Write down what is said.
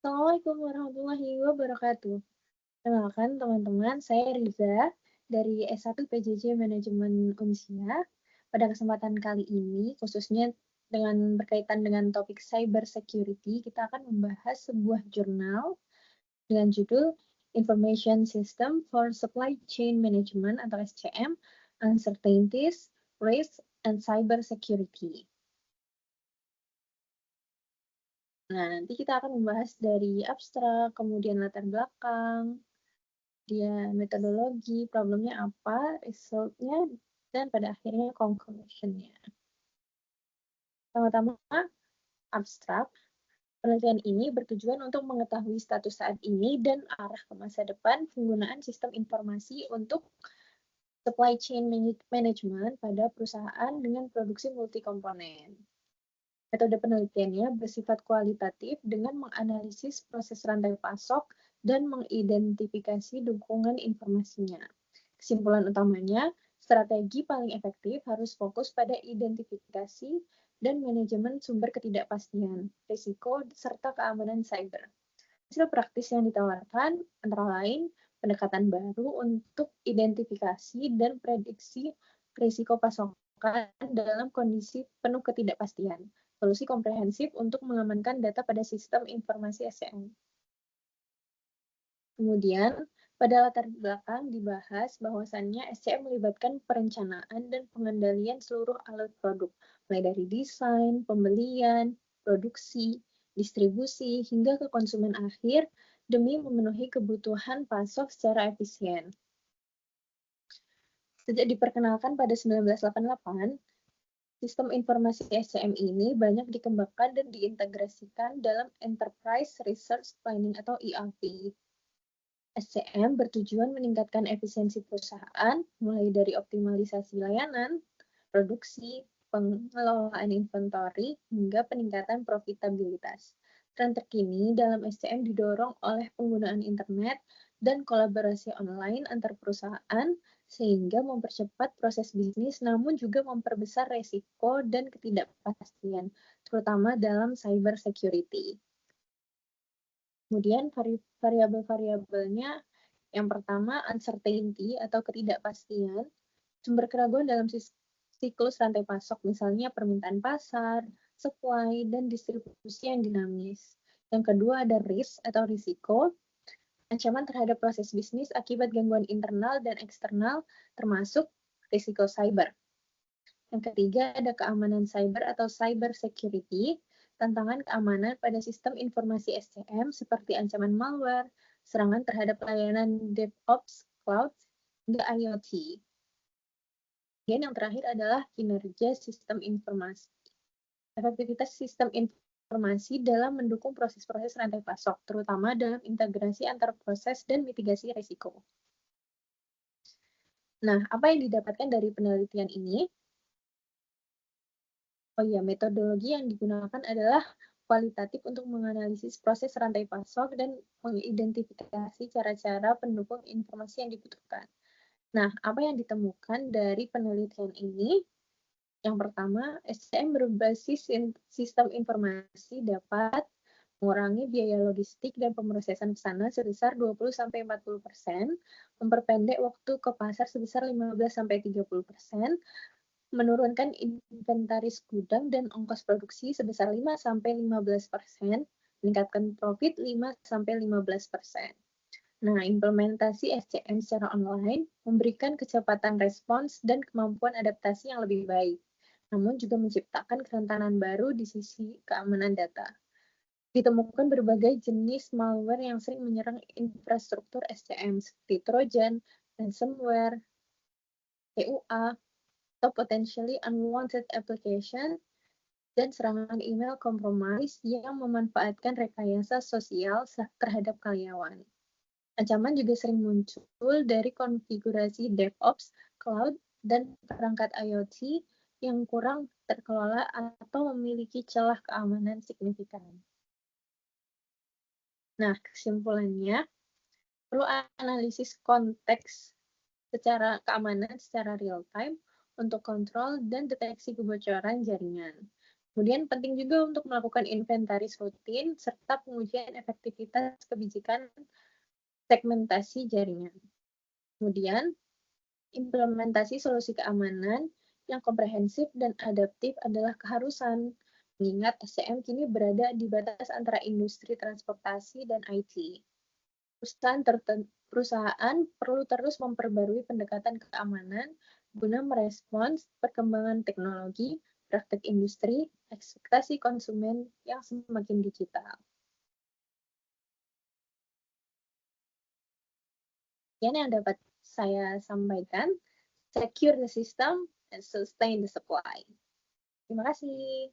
Assalamualaikum warahmatullahi wabarakatuh. Kenalkan teman-teman, saya Riza dari S1 PJJ Manajemen Unsia. Pada kesempatan kali ini, khususnya dengan berkaitan dengan topik cyber security, kita akan membahas sebuah jurnal dengan judul Information System for Supply Chain Management atau SCM, Uncertainties, Risks, and Cyber Security. Nah, nanti kita akan membahas dari abstrak, kemudian latar belakang, dia metodologi, problemnya apa, resultnya, dan pada akhirnya conclusion-nya. Pertama-tama, abstrak. Penelitian ini bertujuan untuk mengetahui status saat ini dan arah ke masa depan penggunaan sistem informasi untuk supply chain management pada perusahaan dengan produksi multi-komponen. Metode penelitiannya bersifat kualitatif dengan menganalisis proses rantai pasok dan mengidentifikasi dukungan informasinya. Kesimpulan utamanya, strategi paling efektif harus fokus pada identifikasi dan manajemen sumber ketidakpastian, risiko, serta keamanan cyber. Hasil praktis yang ditawarkan antara lain pendekatan baru untuk identifikasi dan prediksi risiko pasokan dalam kondisi penuh ketidakpastian, solusi komprehensif untuk mengamankan data pada sistem informasi SCM. Kemudian, pada latar belakang dibahas bahwasannya SCM melibatkan perencanaan dan pengendalian seluruh alat produk, mulai dari desain, pembelian, produksi, distribusi, hingga ke konsumen akhir demi memenuhi kebutuhan pasok secara efisien. Sejak diperkenalkan pada 1988, sistem informasi SCM ini banyak dikembangkan dan diintegrasikan dalam Enterprise Research Planning atau ERP. SCM bertujuan meningkatkan efisiensi perusahaan, mulai dari optimalisasi layanan, produksi, pengelolaan inventory, hingga peningkatan profitabilitas. Tren terkini dalam SCM didorong oleh penggunaan internet dan kolaborasi online antar perusahaan, sehingga mempercepat proses bisnis namun juga memperbesar resiko dan ketidakpastian, terutama dalam cyber security. Kemudian variabel-variabelnya, yang pertama uncertainty atau ketidakpastian, sumber keraguan dalam siklus rantai pasok, misalnya permintaan pasar, supply, dan distribusi yang dinamis. Yang kedua ada risk atau risiko, ancaman terhadap proses bisnis akibat gangguan internal dan eksternal, termasuk risiko cyber. Yang ketiga ada keamanan cyber atau cyber security, tantangan keamanan pada sistem informasi SCM seperti ancaman malware, serangan terhadap layanan DevOps, cloud, hingga IoT. Dan yang terakhir adalah kinerja sistem informasi. Efektivitas sistem informasi dalam mendukung proses-proses rantai pasok, terutama dalam integrasi antar proses dan mitigasi risiko. Nah, apa yang didapatkan dari penelitian ini? Oh iya, metodologi yang digunakan adalah kualitatif untuk menganalisis proses rantai pasok dan mengidentifikasi cara-cara pendukung informasi yang dibutuhkan. Nah, apa yang ditemukan dari penelitian ini? Yang pertama, SCM berbasis sistem informasi dapat mengurangi biaya logistik dan pemrosesan pesanan sebesar 20-40%, memperpendek waktu ke pasar sebesar 15-30%, menurunkan inventaris gudang dan ongkos produksi sebesar 5-15%, meningkatkan profit 5-15%. Nah, implementasi SCM secara online memberikan kecepatan respons dan kemampuan adaptasi yang lebih baik, namun juga menciptakan kerentanan baru di sisi keamanan data. Ditemukan berbagai jenis malware yang sering menyerang infrastruktur SCM seperti Trojan, ransomware, PUA, atau potentially unwanted application, dan serangan email compromise yang memanfaatkan rekayasa sosial terhadap karyawan. Ancaman juga sering muncul dari konfigurasi DevOps, cloud, dan perangkat IoT yang kurang terkelola atau memiliki celah keamanan signifikan. Nah, kesimpulannya, perlu analisis konteks secara keamanan secara real time untuk kontrol dan deteksi kebocoran jaringan. Kemudian penting juga untuk melakukan inventaris rutin serta pengujian efektivitas kebijakan segmentasi jaringan. Kemudian, implementasi solusi keamanan yang komprehensif dan adaptif adalah keharusan, mengingat SCM kini berada di batas antara industri transportasi dan IT. Perusahaan perlu terus memperbarui pendekatan keamanan guna merespons perkembangan teknologi, praktek industri, ekspektasi konsumen yang semakin digital. Ini yang dapat saya sampaikan. Secure the system and sustain the supply. Terima kasih.